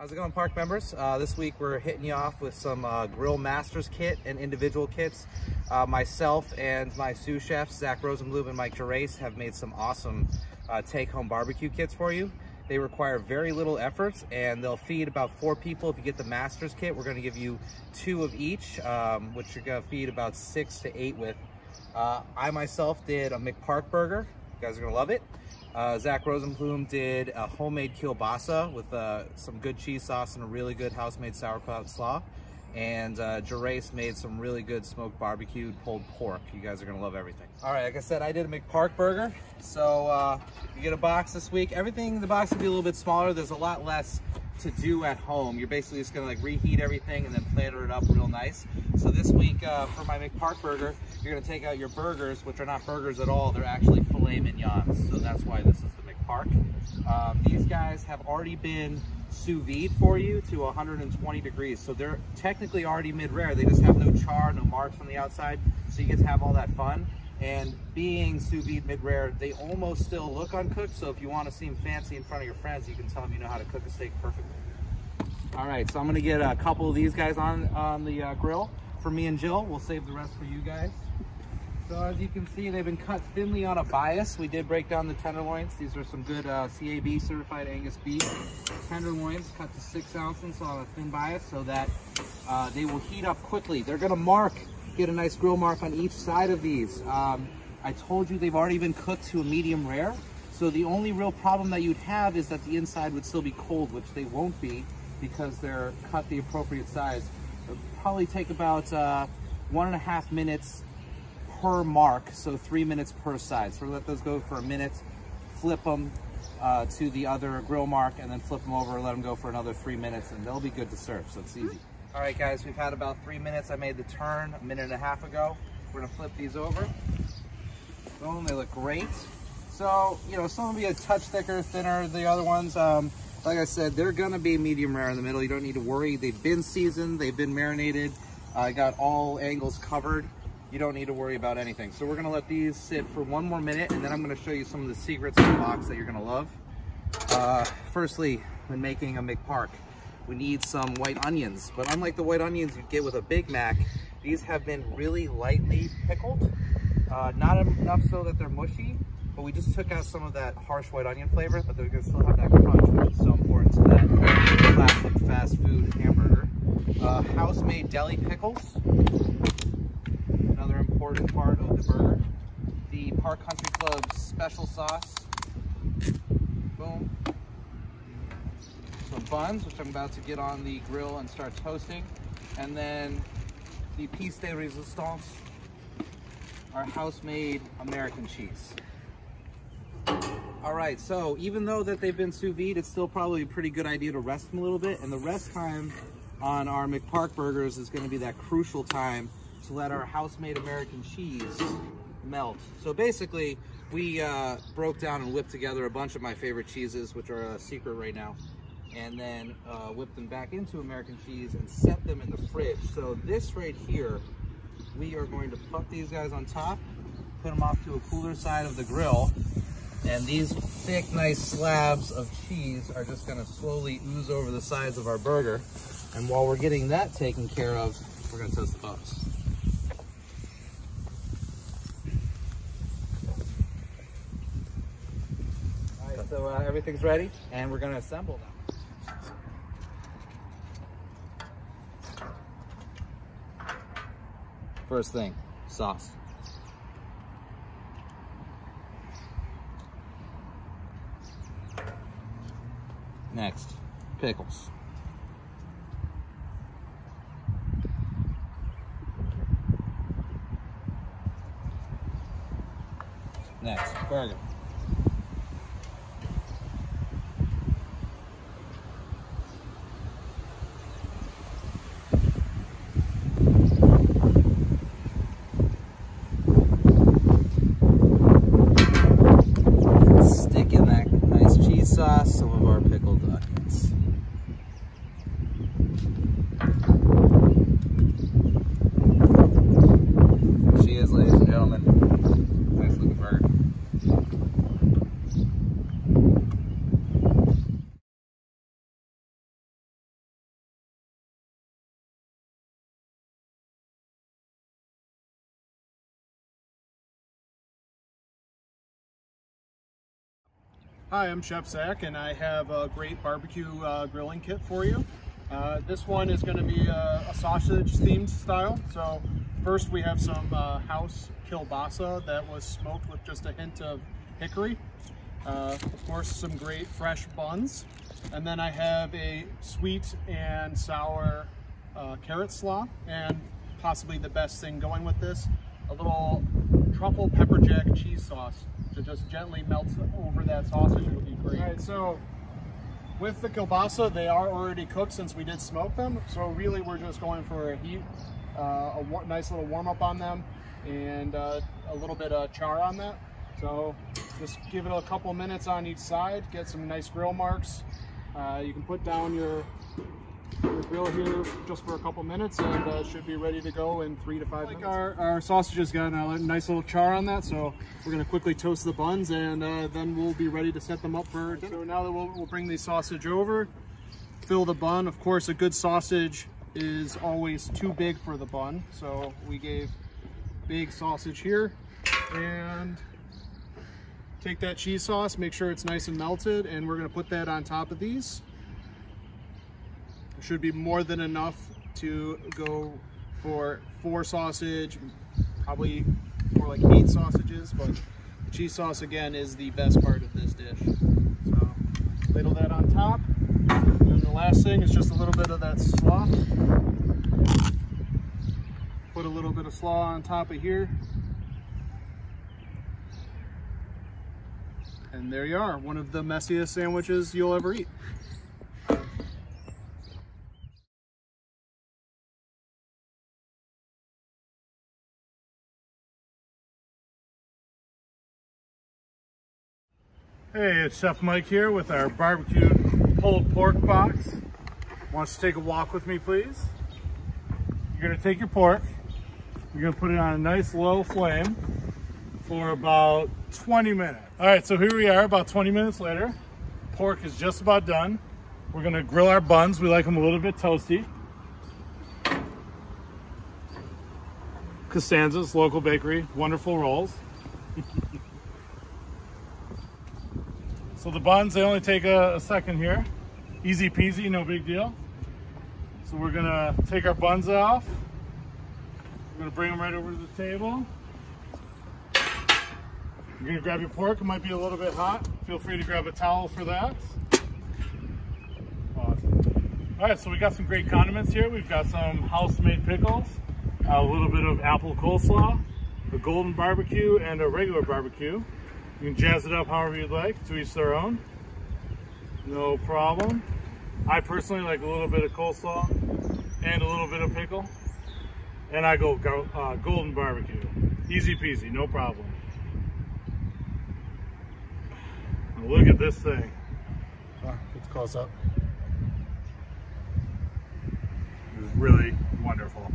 How's it going, park members? This week we're hitting you off with some Grill Masters kit and individual kits. Myself and my sous chefs, Zach Rosenblum and Mike Gerace, have made some awesome take-home barbecue kits for you. They require very little effort and they'll feed about 4 people. If you get the Masters kit, we're gonna give you 2 of each, which you're gonna feed about 6 to 8 with. I myself did a McPark burger. You guys are gonna love it. Zach Rosenblum did a homemade kielbasa with some good cheese sauce and a really good house-made sauerkraut slaw. And Gerace made some really good smoked barbecued pulled pork. You guys are gonna love everything. All right, like I said, I did a McPark burger. So you get a box this week. Everything in the box will be a little bit smaller. There's a lot less to do at home. You're basically just gonna like reheat everything and then platter it up real nice. So this week for my McPark burger, you're gonna take out your burgers, which are not burgers at all. They're actually filet mignons. So that's why this is the McPark. These guys have already been sous vide for you to 120 degrees. So they're technically already mid-rare. They just have no char, no marks on the outside. So you get to have all that fun. And being sous vide mid-rare, they almost still look uncooked. So if you want to seem fancy in front of your friends, you can tell them you know how to cook a steak perfectly. All right, so I'm gonna get a couple of these guys on the grill for me and Jill. We'll save the rest for you guys. So as you can see, they've been cut thinly on a bias. We did break down the tenderloins. These are some good CAB certified Angus beef tenderloins, cut to 6 ounces on a thin bias so that they will heat up quickly. They're gonna get a nice grill mark on each side of these. I told you they've already been cooked to a medium rare. So the only real problem that you'd have is that the inside would still be cold, which they won't be because they're cut the appropriate size. It'll probably take about 1.5 minutes per mark, so 3 minutes per side. So we'll let those go for a minute, flip them to the other grill mark, and then flip them over, let them go for another 3 minutes, and they'll be good to serve, so it's easy. All right, guys, we've had about 3 minutes. I made the turn 1.5 minutes ago. We're gonna flip these over. Boom, they look great. So, you know, some will be a touch thicker, thinner. The other ones, like I said, they're gonna be medium rare in the middle. You don't need to worry. They've been seasoned, they've been marinated. I got all angles covered. You don't need to worry about anything. So we're gonna let these sit for 1 more minute, and then I'm gonna show you some of the secrets in the box that you're gonna love. Firstly, when making a McPark, we need some white onions. But unlike the white onions you get with a Big Mac, these have been really lightly pickled. Not enough so that they're mushy, but we just took out some of that harsh white onion flavor, but they're gonna still have that crunch, which is so important to that classic fast food hamburger. House-made deli pickles. Another important part of the burger. The Park Country Club special sauce. Boom. Some buns, which I'm about to get on the grill and start toasting. And then the piece de resistance, our house-made American cheese. All right, so even though that they've been sous vide, it's still probably a pretty good idea to rest them a little bit. And the rest time on our McPark burgers is gonna be that crucial time to let our house-made American cheese melt. So basically, we broke down and whipped together a bunch of my favorite cheeses, which are a secret right now, and then whipped them back into American cheese and set them in the fridge. So this right here, we are going to put these guys on top, put them off to a cooler side of the grill, and these thick, nice slabs of cheese are just gonna slowly ooze over the sides of our burger. And while we're getting that taken care of, we're gonna toast the buns. All right, so everything's ready, and we're gonna assemble them. First thing, sauce. Next, pickles. Next, burger. Stick in that nice cheese sauce some of our pickled onions. There she is, ladies and gentlemen. Nice looking burger. Hi, I'm Chef Zach, and I have a great barbecue grilling kit for you. This one is going to be a sausage themed style. So first we have some house kielbasa that was smoked with just a hint of hickory. Of course, some great fresh buns. And then I have a sweet and sour carrot slaw, and possibly the best thing going with this, a little truffle pepper jack cheese sauce to just gently melt over that sausage. It'll be great. All right, so with the kielbasa, they are already cooked since we did smoke them. So really we're just going for a heat, nice little warm up on them, and a little bit of char on that. So just give it a couple minutes on each side, get some nice grill marks. You can put down your grill here just for a couple minutes, and should be ready to go in 3 to 5 minutes. Our sausage has got a nice little char on that, so we're going to quickly toast the buns, and then we'll be ready to set them up for dinner. So now that we'll bring the sausage over, fill the bun. Of course, a good sausage is always too big for the bun, so we gave big sausage here. And take that cheese sauce, make sure it's nice and melted, and we're going to put that on top of these. Should be more than enough to go for 4 sausage, probably more like 8 sausages, but the cheese sauce again is the best part of this dish. So ladle that on top, and the last thing is just a little bit of that slaw. Put a little bit of slaw on top of here, and there you are, one of the messiest sandwiches you'll ever eat. Hey, it's Chef Mike here with our barbecued pulled pork box. Want you to take a walk with me, please? You're gonna take your pork, you're gonna put it on a nice low flame for about 20 minutes. All right, so here we are about 20 minutes later. Pork is just about done. We're gonna grill our buns. We like them a little bit toasty. Costanza's local bakery, wonderful rolls. So the buns, they only take a second here. Easy peasy, no big deal. So we're gonna take our buns off. We're gonna bring them right over to the table. You're gonna grab your pork. It might be a little bit hot. Feel free to grab a towel for that. Awesome. All right, so we got some great condiments here. We've got some house-made pickles, a little bit of apple coleslaw, a golden barbecue, and a regular barbecue. You can jazz it up however you'd like, to each their own. No problem. I personally like a little bit of coleslaw and a little bit of pickle. And I go golden barbecue. Easy peasy, no problem. Now look at this thing. It's close up. It's really wonderful.